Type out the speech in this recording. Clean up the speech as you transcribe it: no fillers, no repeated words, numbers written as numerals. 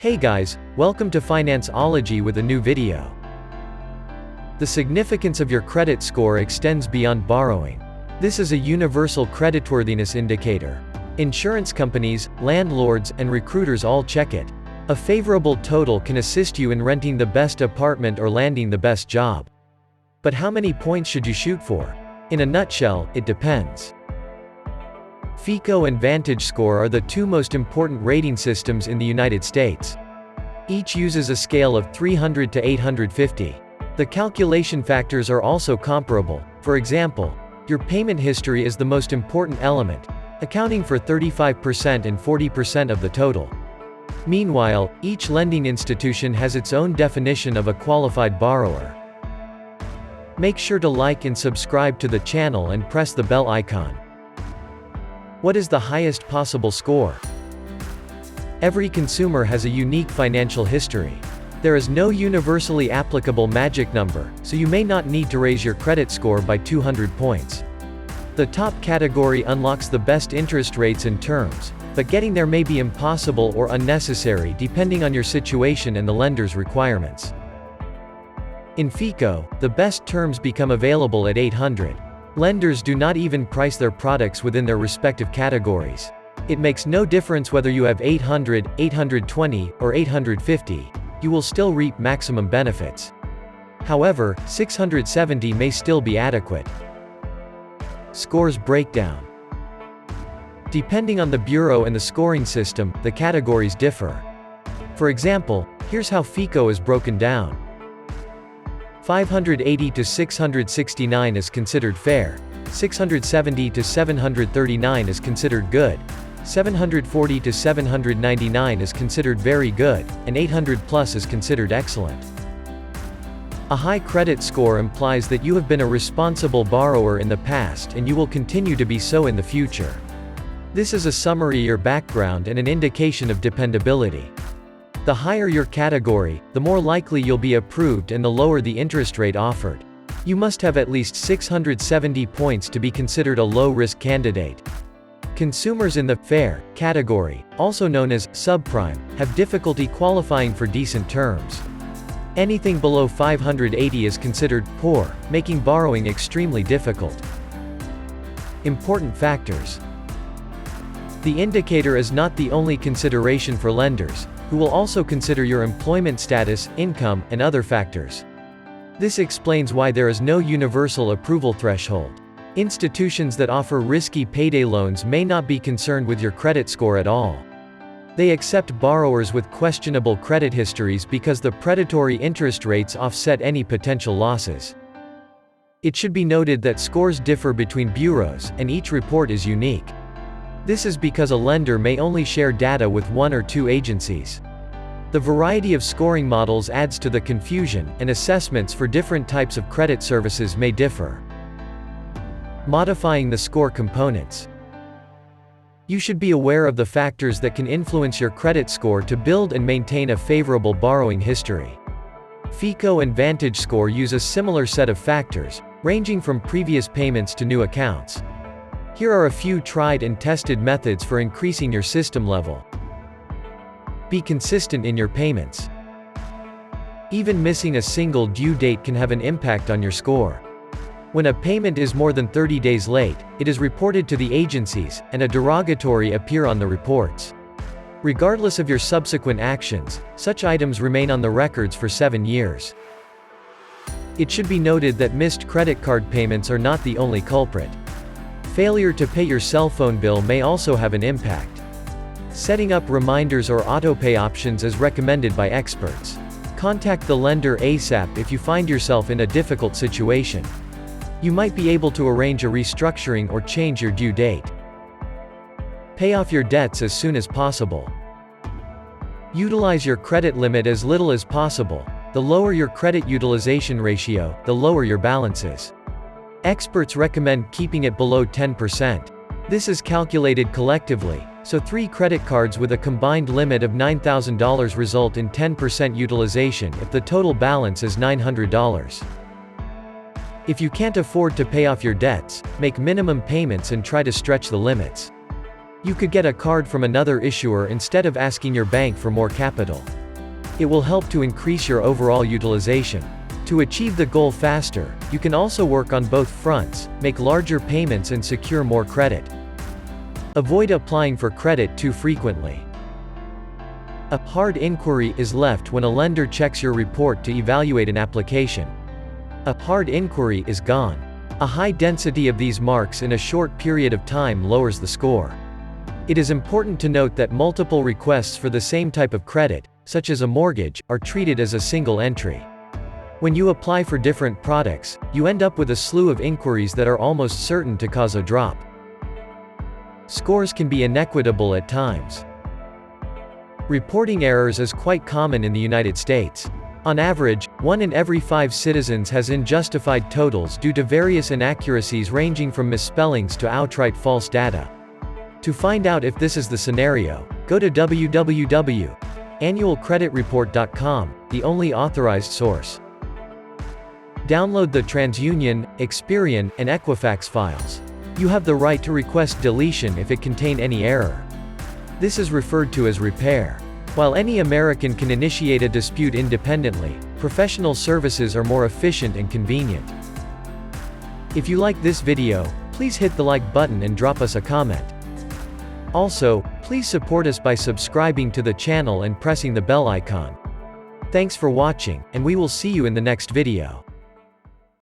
Hey guys, welcome to Financeology with a new video. The significance of your credit score extends beyond borrowing. This is a universal creditworthiness indicator. Insurance companies, landlords, and recruiters all check it. A favorable total can assist you in renting the best apartment or landing the best job. But how many points should you shoot for? In a nutshell, it depends. FICO and VantageScore are the two most important rating systems in the United States. Each uses a scale of 300 to 850. The calculation factors are also comparable. For example, your payment history is the most important element, accounting for 35% and 40% of the total. Meanwhile, each lending institution has its own definition of a qualified borrower. Make sure to like and subscribe to the channel and press the bell icon. What is the highest possible score? Every consumer has a unique financial history. There is no universally applicable magic number, so you may not need to raise your credit score by 200 points. The top category unlocks the best interest rates and terms, but getting there may be impossible or unnecessary depending on your situation and the lender's requirements. In FICO, the best terms become available at 800. Lenders do not even price their products within their respective categories. It makes no difference whether you have 800, 820, or 850, you will still reap maximum benefits. However, 670 may still be adequate. Scores breakdown. Depending on the bureau and the scoring system, the categories differ. For example, here's how FICO is broken down. 580 to 669 is considered fair, 670 to 739 is considered good, 740 to 799 is considered very good, and 800 plus is considered excellent. A high credit score implies that you have been a responsible borrower in the past and you will continue to be so in the future. This is a summary of your background and an indication of dependability. The higher your category, the more likely you'll be approved and the lower the interest rate offered. You must have at least 670 points to be considered a low-risk candidate. Consumers in the fair category, also known as subprime, have difficulty qualifying for decent terms. Anything below 580 is considered poor, making borrowing extremely difficult. Important factors. The indicator is not the only consideration for lenders, who will also consider your employment status, income, and other factors. This explains why there is no universal approval threshold. Institutions that offer risky payday loans may not be concerned with your credit score at all. They accept borrowers with questionable credit histories because the predatory interest rates offset any potential losses. It should be noted that scores differ between bureaus, and each report is unique. This is because a lender may only share data with one or two agencies. The variety of scoring models adds to the confusion, and assessments for different types of credit services may differ. Modifying the score components. You should be aware of the factors that can influence your credit score to build and maintain a favorable borrowing history. FICO and VantageScore use a similar set of factors, ranging from previous payments to new accounts. Here are a few tried and tested methods for increasing your system level. Be consistent in your payments. Even missing a single due date can have an impact on your score. When a payment is more than 30 days late, it is reported to the agencies, and a derogatory appear on the reports. Regardless of your subsequent actions, such items remain on the records for 7 years. It should be noted that missed credit card payments are not the only culprit. Failure to pay your cell phone bill may also have an impact. Setting up reminders or autopay options is recommended by experts. Contact the lender ASAP if you find yourself in a difficult situation. You might be able to arrange a restructuring or change your due date. Pay off your debts as soon as possible. Utilize your credit limit as little as possible. The lower your credit utilization ratio, the lower your balances. Experts recommend keeping it below 10%. This is calculated collectively, so 3 credit cards with a combined limit of $9,000 result in 10% utilization if the total balance is $900. If you can't afford to pay off your debts, make minimum payments and try to stretch the limits. You could get a card from another issuer instead of asking your bank for more capital. It will help to increase your overall utilization. To achieve the goal faster, you can also work on both fronts, make larger payments and secure more credit. Avoid applying for credit too frequently. A hard inquiry is left when a lender checks your report to evaluate an application. A hard inquiry is gone. A high density of these marks in a short period of time lowers the score. It is important to note that multiple requests for the same type of credit, such as a mortgage, are treated as a single entry. When you apply for different products, you end up with a slew of inquiries that are almost certain to cause a drop. Scores can be inequitable at times. Reporting errors is quite common in the United States. On average, 1 in every 5 citizens has unjustified totals due to various inaccuracies ranging from misspellings to outright false data. To find out if this is the scenario, go to www.annualcreditreport.com, the only authorized source. Download the TransUnion, Experian, and Equifax files. You have the right to request deletion if it contain any error. This is referred to as repair. While any American can initiate a dispute independently, professional services are more efficient and convenient. If you like this video, please hit the like button and drop us a comment. Also, please support us by subscribing to the channel and pressing the bell icon. Thanks for watching, and we will see you in the next video.